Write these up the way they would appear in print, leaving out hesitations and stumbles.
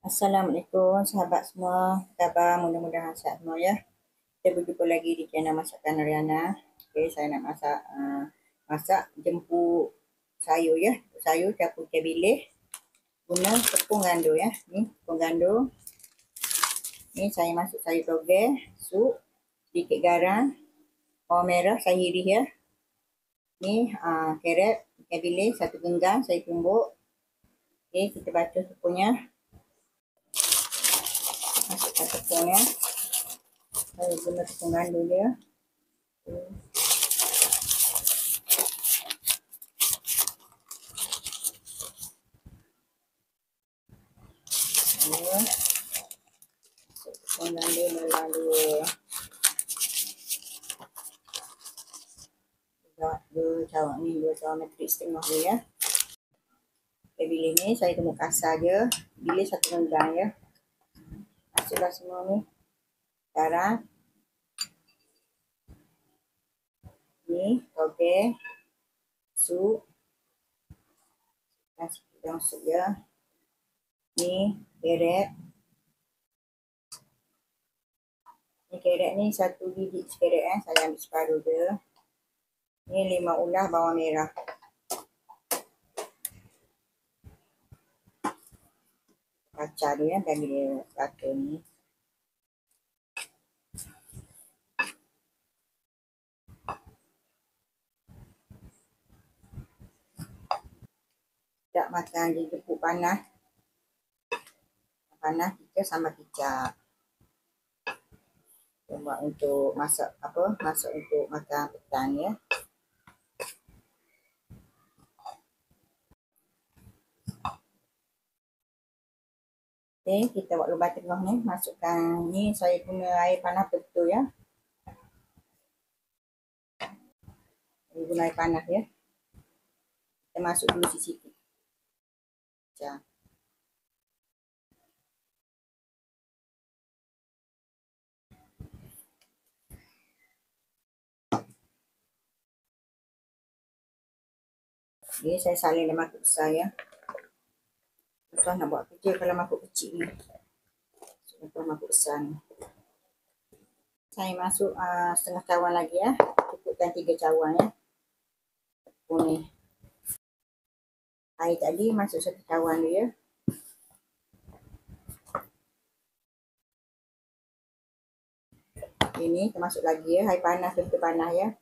Assalamualaikum sahabat semua, apa khabar? Mudah-mudahan sihat semua ya. Kita berjumpa lagi di channel Masakan Ariana. Okay, saya nak masak jemput sayur ya. Sayur campur ikan bilis guna tepung gando ya. Ni tepung gando. Ni saya masuk sayur toge, sup, sedikit garam, bawang merah saya iris ya. Ni carrot, ikan bilis satu genggam saya tumbuk. Okay, kita basuh tepungnya. Masukkan tepungnya. Saya guna tepung gando dia. Tepung gando lalu dua cawan metrik setengah ni ya. Okay, bilis ni saya tumbuk kasar je. Bilis satu genggam ya. Masuklah semua ni. Garam. Ni toge. Sup. Dan sikit daun sup ya. Ni carrot. Ni carrot ni satu biji carrot saya ambil separuh je. Ni 5 ulah bawang merah. Kacau dia ya, bagi dia rata ni. Tak makan dia jemput panas. Panas kita sama kicap. Buat untuk masak masak untuk makan petang ya. Okay, kita buat lubang tengah ni, masukkan ni saya guna air panas betul ya. Saya guna air panas ya. Kita masuk dulu sikit. Macam. Okay, saya salin dalam mangkuk besar ya. Susah nak buat kerja kalau mangkuk kecil ni. Contoh mangkuk besar ni. Saya masuk setengah cawan lagi ya. Cukupkan 3 cawan ya. Tepung ni. Air tadi masuk 1 cawan dia ya. Ini termasuk lagi ya. Air panas betul panas ya.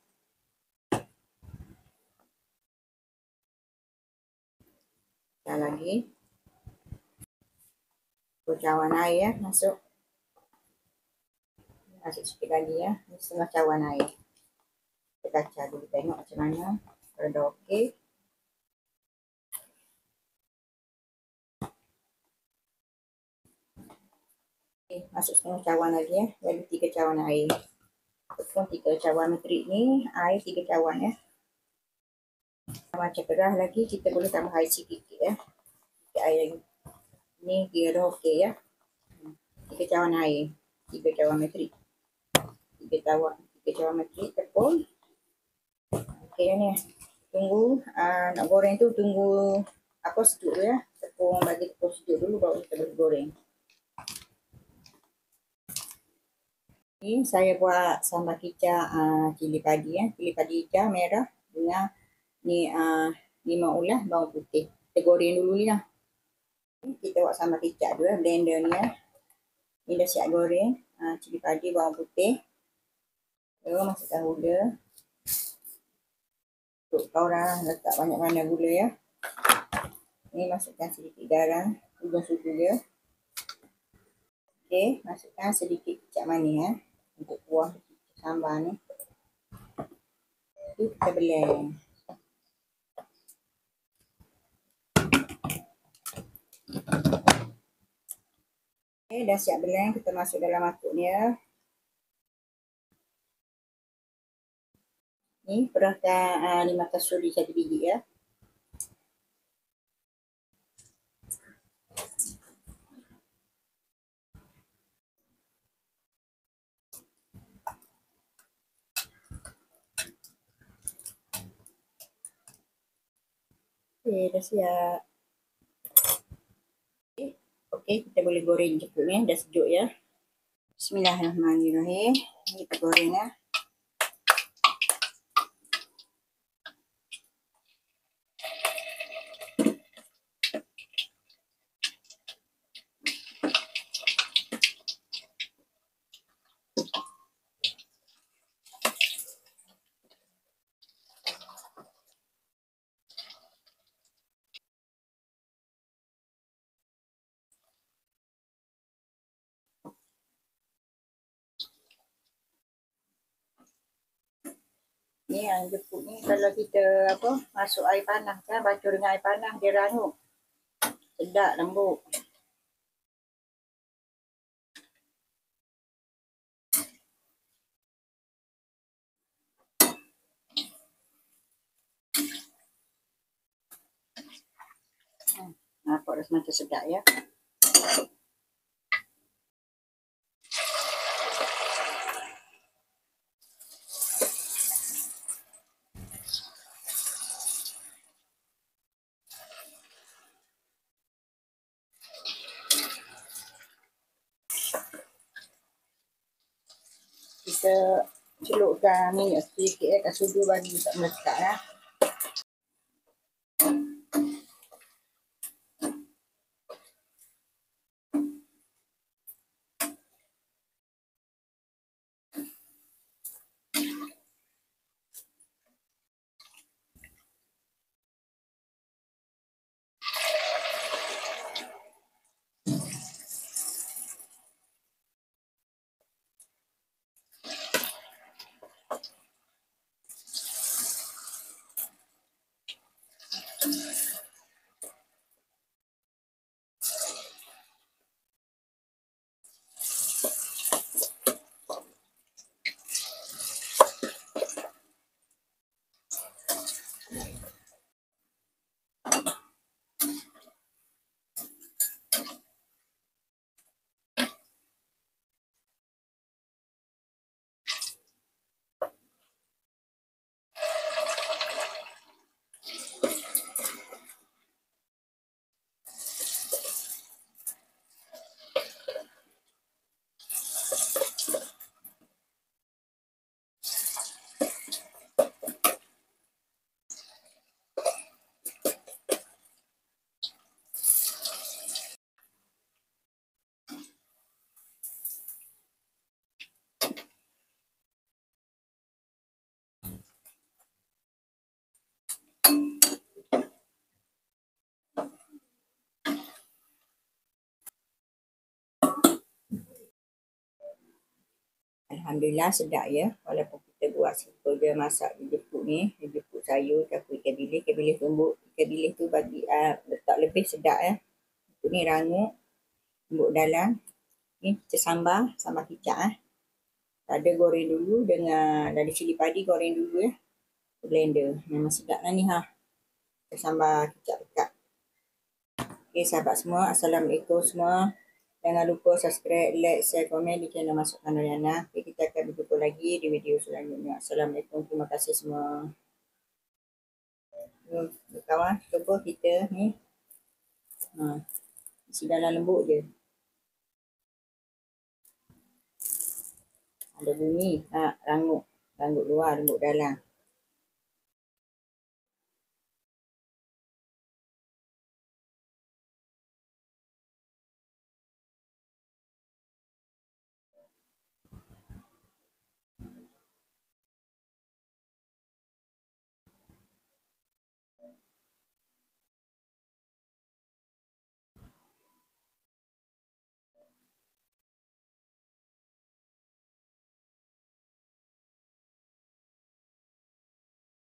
Dan lagi. 2 cawan air ya masuk. Masuk sikit lagi ya. Setengah cawan air. Kita kacau dulu tengok macam mana. Kalau dah okey. Okay, masuk setengah cawan lagi ya. Jadi 3 cawan air. Tepung 3 cawan metrik ni. Air 3 cawan ya. Macam keras lagi kita boleh tambah air sikit ya. Sikit air lagi. Ni kira dah okey ya. 3 cawan air. 3 cawan metrik. 3 cawan metrik tepung. Okey ni. Tunggu nak goreng tu tunggu sejuk tu ya. Tepung bagi tepung sejuk dulu baru kita boleh goreng. Ni saya buat sambal kicap cili padi ya. Cili padi hijau merah dengan ni 5 ulas bawang putih. Kita goreng dulu ni lah. Kita buat sambal kicap tu ya, blender ni ya. Ni dah siap goreng. Cili padi bawang putih. Lalu masukkan gula. Untuk orang letak banyak-banyak gula ya. Ni masukkan sedikit garam, hujung sudu dia. Okey, masukkan sedikit kicap manis ya. Untuk kuah sambal ni. Tu kita blend. Okey, dah siap blend, kita masuk dalam mangkuk ni ya. Ni perahkan 5 kasuri 1 biji ya. Okey, dah siap. Okey, kita boleh goreng jeput ni, dah sejuk ya. Bismillahirrahmanirrahim. Kita goreng ya. Ni yang jeput ni kalau kita masuk air panas kan, bacur dengan air panas dia rangup. Sedap, lembut. Nampak dah semacam sedap ya. Kita celupkan minyak sedikit kat sudu bagi tak melekat ya. Alhamdulillah sedap ya. Walaupun kita buat simple je masak jeput ni, jeput sayur campur ikan bilis tumbuk. Ikan bilis tu bagi letak lebih sedap ya. Jeput ni rangup, tumbuk dalam. Ni kita sambal kicap Ada goreng dulu dengan ada cili padi goreng dulu ya. Blender. Memang sedap lah ni ha. Kita sambal kicap pekat. Okay sahabat semua, Assalamualaikum semua. Jangan lupa subscribe, like, share, komen di channel Masakan Noriana. Okay, kita akan berjumpa lagi di video selanjutnya. Assalamualaikum, terima kasih semua. Kawan, cuba kita ni. Isi dalam lembut je. Ada bunyi, rangup luar, lembut dalam.